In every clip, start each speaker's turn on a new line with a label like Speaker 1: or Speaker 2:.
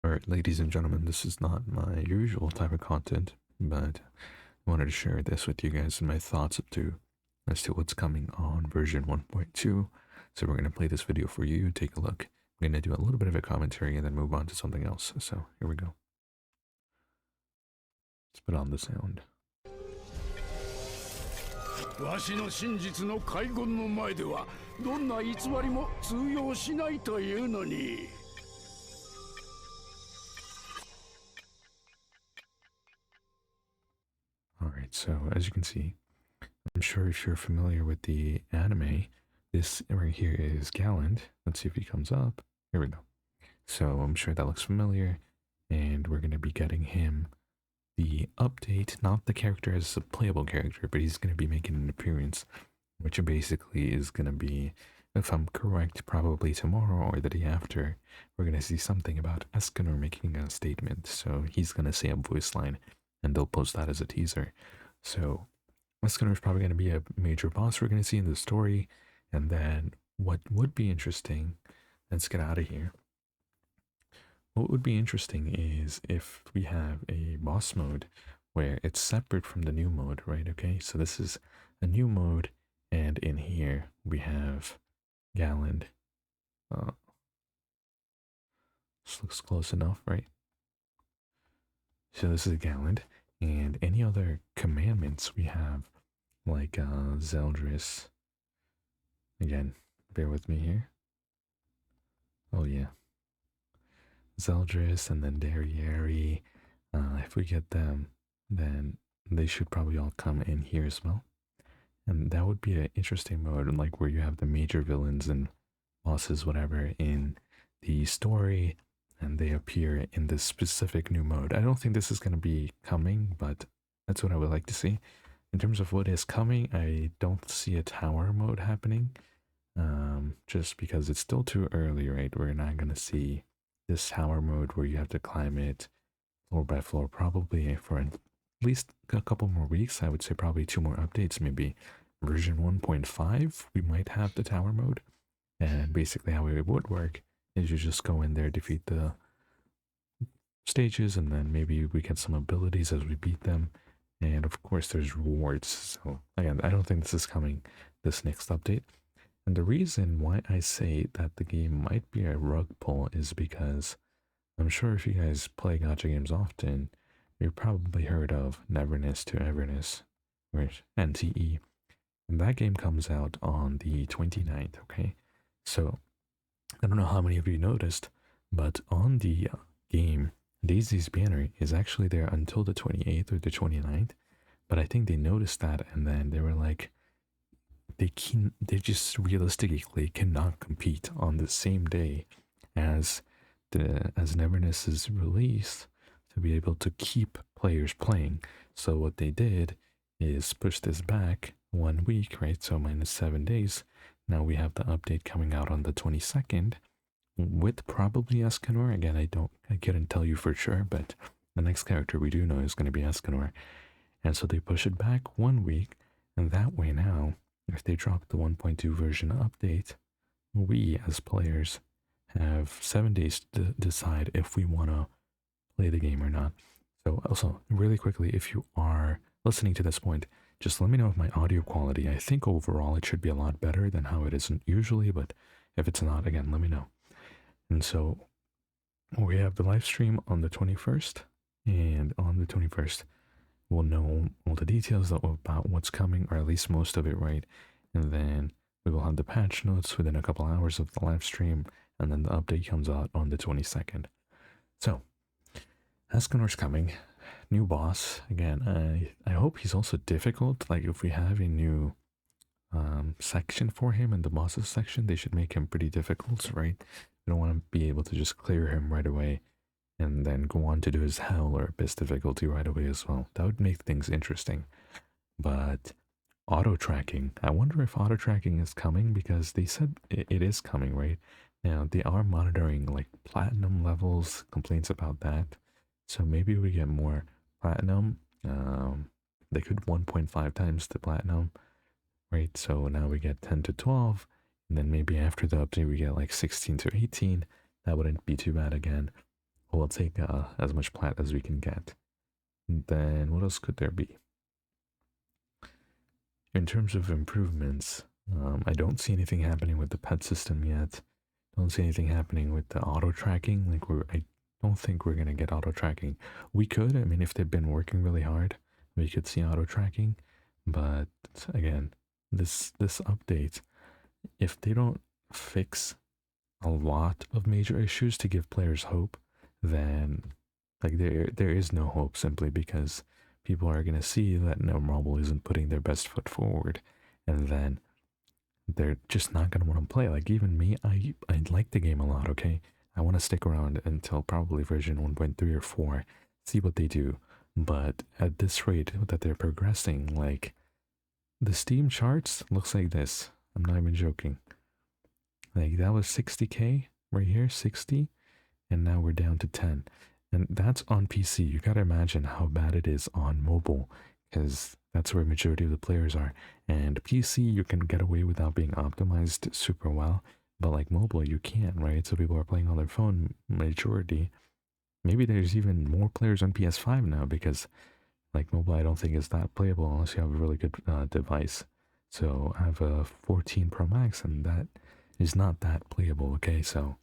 Speaker 1: Alright, ladies and gentlemen, this is not my usual type of content, but I wanted to share this with you guys and my thoughts as to what's coming on version 1.2. So we're going to play this video for you, take a look. I'm going to do a little bit of a commentary and then move on to something else. So here we go. Let's put on the sound.
Speaker 2: わしの真実の海軍の前ではどんな偽りも通用しないというのに。
Speaker 1: Alright, so as you can see, I'm sure if you're familiar with the anime, this right here is Galland. Let's see if he comes up. Here we go. So I'm sure that looks familiar, and we're going to be getting him the update, not the character as a playable character, but he's going to be making an appearance, which basically is going to be, if I'm correct, probably tomorrow or the day after, we're going to see something about Escanor making a statement. So he's going to say a voice line, and they'll post that as a teaser. So Escanor is probably going to be a major boss we're going to see in the story. And then what would be interesting, let's get out of here. What would be interesting is if we have a boss mode where it's separate from the new mode, right? Okay, so this is a new mode, and in here we have Galland. This looks close enough, right? So this is Galland, and any other commandments we have, like Zeldris. Again, bear with me here. Oh yeah. Zeldris and then Derriere. If we get them, then they should probably all come in here as well. And that would be an interesting mode, like where you have the major villains and bosses, whatever, in the story, and they appear in this specific new mode. I don't think this is going to be coming, but that's what I would like to see. In terms of what is coming, I don't see a tower mode happening, just because it's still too early, right? We're not going to see this tower mode where you have to climb it floor by floor, probably for at least a couple more weeks. I would say probably 2 more updates, maybe version 1.5 we might have the tower mode. And basically how it would work is you just go in there, defeat the stages, and then maybe we get some abilities as we beat them, and of course there's rewards. So again, I don't think this is coming this next update. And the reason why I say that the game might be a rug pull is because I'm sure if you guys play gacha games often, you've probably heard of Neverness to Everness, or NTE. And that game comes out on the 29th, okay? So, I don't know how many of you noticed, but on the game, Daisy's banner is actually there until the 28th or the 29th. But I think they noticed that, and then they were like, they just realistically cannot compete on the same day as Neverness is released to be able to keep players playing. So what they did is push this back 1 week, right? So minus 7 days. Now we have the update coming out on the 22nd with probably Escanor. Again, I couldn't tell you for sure, but the next character we do know is going to be Escanor. And so they push it back 1 week, and that way now, if they drop the 1.2 version update, we as players have 7 days to decide if we want to play the game or not. So also, really quickly, if you are listening to this point, just let me know if my audio quality, I think overall it should be a lot better than how it isn't usually, but if it's not, again, let me know. And so we have the live stream on the 21st, and on the 21st, we'll know all the details about what's coming, or at least most of it, right? And then we will have the patch notes within a couple hours of the live stream, and then the update comes out on the 22nd. So, Escanor's coming. New boss. Again, I hope he's also difficult. Like, if we have a new section for him in the bosses section, they should make him pretty difficult, right? We don't want to be able to just clear him right away and then go on to do his hell or abyss difficulty right away as well. That would make things interesting. But auto tracking, I wonder if auto tracking is coming, because they said it is coming, right? Now they are monitoring like platinum levels, complaints about that. So maybe we get more platinum. They could 1.5 times the platinum, right? So now we get 10 to 12, and then maybe after the update we get like 16 to 18. That wouldn't be too bad again. we'll take as much plat as we can get. And then what else could there be? In terms of improvements, I don't see anything happening with the pet system yet. Don't see anything happening with the auto tracking. Like I don't think we're gonna get auto tracking. We could, I mean, if they've been working really hard, we could see auto tracking. But again, this update, if they don't fix a lot of major issues to give players hope, then like there is no hope, simply because people are gonna see that no Mobile isn't putting their best foot forward, and then they're just not gonna want to play. Like even me, I like the game a lot. Okay, I want to stick around until probably version 1.3 or 4, see what they do. But at this rate that they're progressing, like the Steam charts looks like this. I'm not even joking. Like that was 60k right here, 60, and now we're down to 10. And that's on PC. You gotta imagine how bad it is on mobile, because that's where majority of the players are. And PC, you can get away without being optimized super well, but like mobile, you can't, right? So people are playing on their phone majority. Maybe there's even more players on PS5 now, because like mobile, I don't think is that playable unless you have a really good device. So I have a 14 Pro Max, and that is not that playable. Okay, so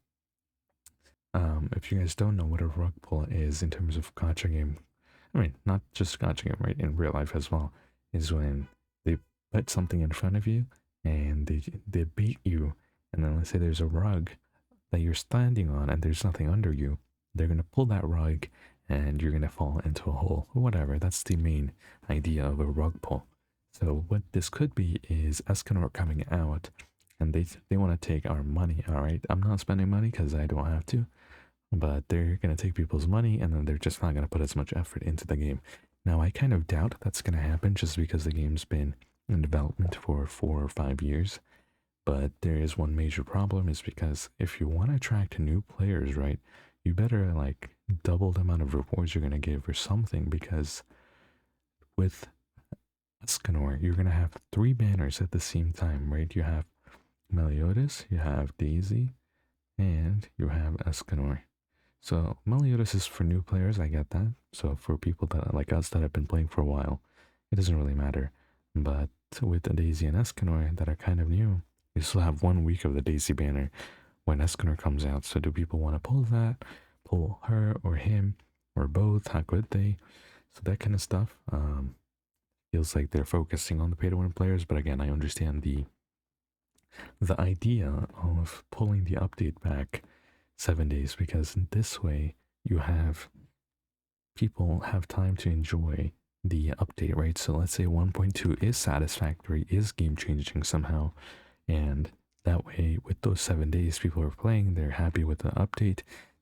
Speaker 1: if you guys don't know what a rug pull is in terms of gacha game, I mean, not just gacha game, right? In real life as well, is when they put something in front of you and they beat you, and then let's say there's a rug that you're standing on and there's nothing under you, they're gonna pull that rug and you're gonna fall into a hole or whatever. That's the main idea of a rug pull. So what this could be is Escanor coming out, and they want to take our money. All right, I'm not spending money because I don't have to, but they're gonna take people's money, and then they're just not gonna put as much effort into the game. Now I kind of doubt that's gonna happen, just because the game's been in development for 4 or 5 years. But there is one major problem, is because if you want to attract new players, right, you better like double the amount of rewards you're going to give or something, because with Escanor, you're going to have 3 banners at the same time, right? You have Meliodas, you have Daisy, and you have Escanor. So Meliodas is for new players, I get that. So for people that like us that have been playing for a while, it doesn't really matter. But with the Daisy and Escanor that are kind of new, you still have 1 week of the Daisy banner when Escanor comes out. So do people want to pull that, pull her or him or both? How could they? So that kind of stuff. Feels like they're focusing on the pay to win players, but again, I understand the idea of pulling the update back 7 days, because in this way you have people have time to enjoy the update, right? So let's say 1.2 is satisfactory, is game changing somehow, and that way with those 7 days people are playing, they're happy with the update,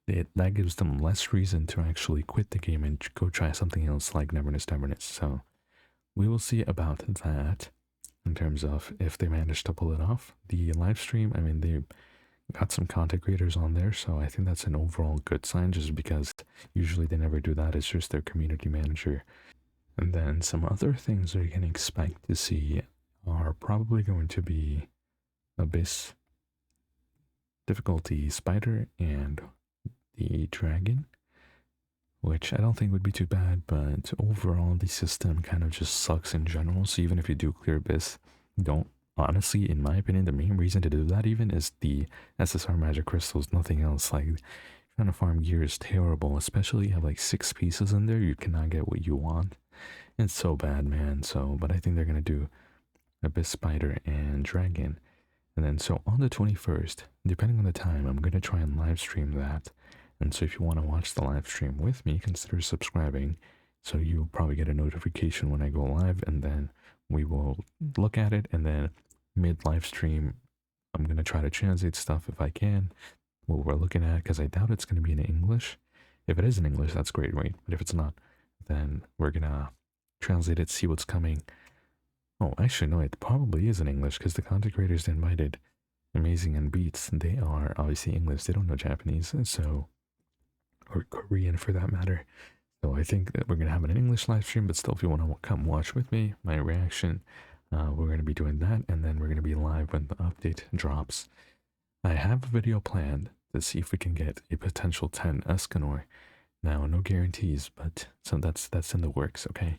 Speaker 1: that gives them less reason to actually quit the game and go try something else like Neverness. So we will see about that in terms of if they manage to pull it off. The live stream, I mean, they got some content creators on there, so I think that's an overall good sign, just because usually they never do that. It's just their community manager. And then some other things we can expect to see are probably going to be Abyss, difficulty Spider, and the Dragon, which I don't think would be too bad, but overall the system kind of just sucks in general. So even if you do clear Abyss, don't, honestly, in my opinion, the main reason to do that even is the SSR magic crystals, nothing else. Like trying to farm gear is terrible, especially you have like 6 pieces in there, you cannot get what you want. It's so bad, man. So, but I think they're gonna do Abyss, Spider, and Dragon. And then so on the 21st, depending on the time, I'm gonna try and live stream that. And so if you want to watch the live stream with me, consider subscribing, so you'll probably get a notification when I go live, and then we will look at it, and then mid live stream I'm going to try to translate stuff if I can, what we're looking at, because I doubt it's going to be in English. If it is in English, that's great, right? But if it's not, then we're going to translate it, see what's coming. Oh, actually, no, it probably is in English, because the content creators invited, Amazing and Beats, they are obviously English, they don't know Japanese, so, or Korean for that matter. So I think that we're going to have an English live stream, but still, if you want to come watch with me, my reaction, we're going to be doing that, and then we're going to be live when the update drops. I have a video planned to see if we can get a potential 10 Escanor, Now, no guarantees, but so that's in the works, okay?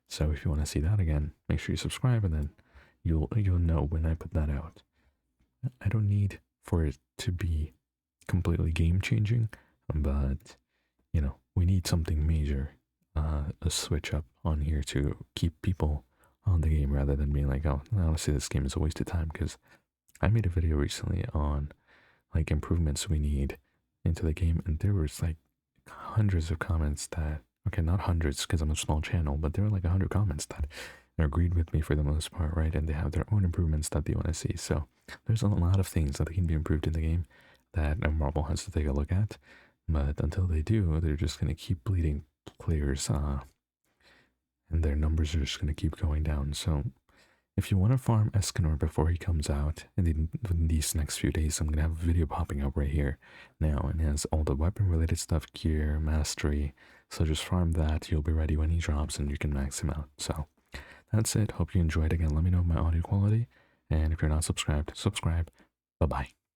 Speaker 1: So if you want to see that again, make sure you subscribe, and then you'll know when I put that out. I don't need for it to be completely game changing, but we need something major, a switch up on here to keep people on the game rather than being like, oh, honestly, this game is a waste of time. Because I made a video recently on like improvements we need into the game, and there was like hundreds of comments that, okay, not hundreds because I'm a small channel, but there were like 100 comments that agreed with me for the most part, right? And they have their own improvements that they want to see. So there's a lot of things that can be improved in the game that Marvel has to take a look at. But until they do, they're just going to keep bleeding players, and their numbers are just going to keep going down. So if you want to farm Escanor before he comes out, and in these next few days, I'm going to have a video popping up right here now, and it has all the weapon-related stuff, gear, mastery. So just farm that. You'll be ready when he drops, and you can max him out. So that's it. Hope you enjoyed. Again, let me know my audio quality. And if you're not subscribed, subscribe. Bye-bye.